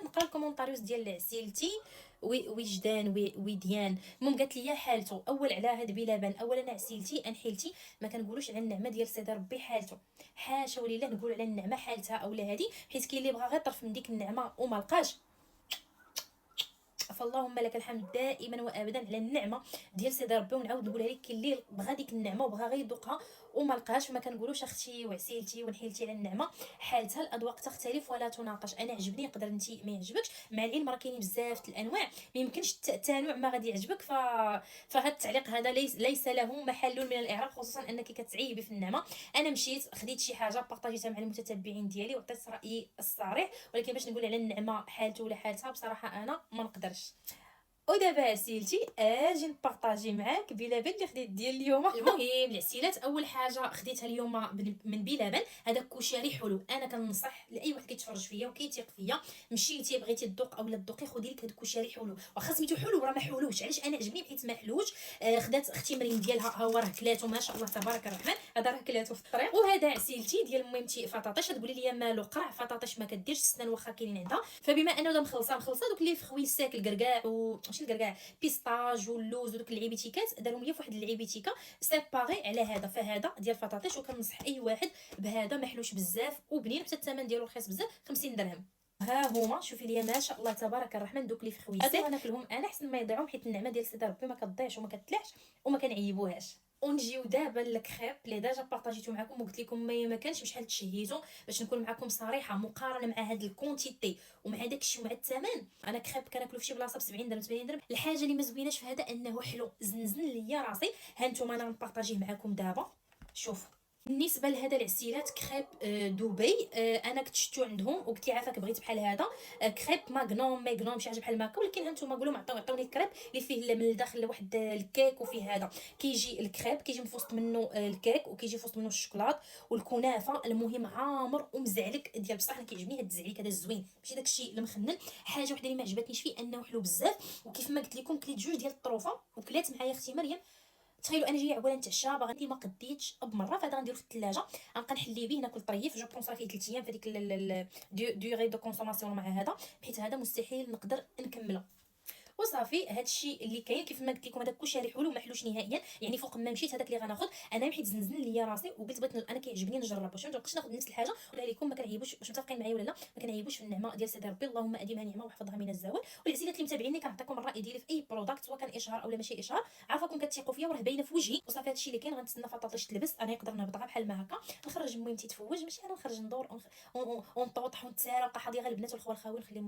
نقرا الكومونطاريوس ديال عسيلتي وجدان وديان. المهم قالت لي حالته اول على هاد بلبن، اولا عسيلتي انحلتي ما كنقولوش على النعمه ديال سيدي ربي حالته، حاشا ولله نقول على النعمه حالتها اولا هادي، حيت كاين اللي بغى غير طرف من ديك النعمه وما لقاش. فاللهم لك الحمد دائما وابدا على النعمه ديال سيدي ربي. ونعاود نقولها لك كاين اللي بغى ديك النعمه وبغى غير يذوقها وما لقاش. ما كنقولوش اختي وعسيلتي ونحيلتي على النعمه حالتها، الاذواق تختلف ولا تناقش. انا عجبني يقدر انت ما يعجبكش، مع العلم راه كاينين بزاف الانواع، ما يمكنش التنوع ما غادي يعجبك. فهاد التعليق هذا ليس له محل من الاعراب، خصوصا انك كتعيبي في النعمه. انا مشيت خديت شي حاجه بارطاجيتها مع المتتبعين ديالي وعطيت رايي الصريح، ولكن باش نقول على النعمه حالته ولا حالتها بصراحه انا ما نقدرش. ودابا عسيلتي اجي نبارطاجي معاك بلبن اللي خديت ديال اليوم. المهم العسيلات، اول حاجه خديتها اليوم من بلبن هذا كشري حلو. انا كنصح لاي واحد كيتفرج فيا وكيتيق فيا، مشيتي بغيتي تذوق اولا تذوقي خدي لك هذا الكشري حلو، واخا سميتو حلو راه ما حلوش. علاش انا عجبني حيت ما حلوش. خدات اختي مريم ديالها، ها هو راه كلاتو ما شاء الله تبارك الرحمن، هذا راه كلاتو في الطريق. وهذا عسيلتي ديال المهمتي فطاطش. تقولي لي مالو قرع فطاطش ما كديرش السنان واخا كاينين عندها. فبما انه دا مخلصه دوك اللي في خويساك الكركاع ماشي الكركاع بيستاج واللوز ودوك اللعيبيتيكات دارهم ليا فواحد اللعيبيتيكا سيباري على هذا. فهذا ديال الفطاطيش، وكنصح اي واحد بهذا محلوش بزاف وبنين، حتى الثمن ديالو رخيص بزاف 50 درهم. ها هما شوفي ليا ما شاء الله تبارك الرحمن دوك اللي في خويسات انا ناكلهم انا حسن ما يضيعهم، حيت النعمه ديال سيدي ربي ما كتضيعش وما كتلحش وما كنعيبوهاش. ونجيو دابا للكريب اللي ديجا بارطاجيتو معكم وقلت لكم ما كانش بشحال تشهيتو. باش نكون معكم صريحه، مقارنه مع هاد الكونتيتي ومع داكشي ومع الثمن، انا كريب كناكلو في شي بلاصه ب 70 درهم 80 درهم. الحاجه اللي ما زويناش في هذا انه حلو، زنزن ليا راسي. ها نتوما انا نبارطاجيه معكم دابا. شوفوا بالنسبه لهذا العسيلات كريب دبي، انا كنت شفتو عندهم وقلت لي عافاك بغيت بحال هذا كريب ماغنوم شي حاجه بحال هكا. ولكن هانتوما قولوا عطوني الكريب اللي فيه من الداخل واحد الكيك، وفيه هذا كيجي الكريب كيجي من وسط منه الكيك، وكيجي في وسط منه الشوكولات والكنافه. المهم عامر ومزعلك ديال بصح. انا كيعجبني هذا الزعليك هذا الزوين ماشي داكشي المخنن. حاجه وحده اللي ما عجبتنيش فيه انه حلو بزاف، وكيف ما قلت لكم كليت جوج ديال الطروفه وكلات معايا اختي مريم. تخيلوا انا جايه اولا نتعشى باغي ما قديتش بمره، فهذا غنديرو في الثلاجه غنبقى نحلي به ناكل طريف. جو بونس راه فيه 3 ايام في هذيك ديغي دو كونسوماسيون مع هذا، حيت هذا مستحيل نقدر نكمله. وصافي هادشي اللي كاين. كيف ما قلت لكم هذا الكشري حلو ما حلوش نهائيا، يعني فوق ما مشيت هذاك اللي غناخذ انا حيت زنزن ليا راسي وقلت بغيت انا كيعجبني نجرب. واش ما نبقاش ناخذ نفس الحاجه ولا لكم ما كنعيبوش. واش متفقين معايا ولا لا؟ ما كنعيبوش في النعمه ديال سيدي ربي، اللهم اديمها نعمه واحفظها من الزوال. والعزيزات اللي متابعيني كنعطيكم الراي ديالي في اي برودكت، سواء كان اشهار او ماشي اشهار، عافاكم كتثقوا فيا وراه باينه في وجهي. وصافي هادشي اللي كاين. غنتسنى فطاطيش تلبس، انا نقدر نهبطها بحال ما هكا نخرج المهم تيتفوج، ماشي انا نخرج ندور ونطوطح ونتسارى ونبقى حاضيه غير البنات والخوال الخاوي نخليهم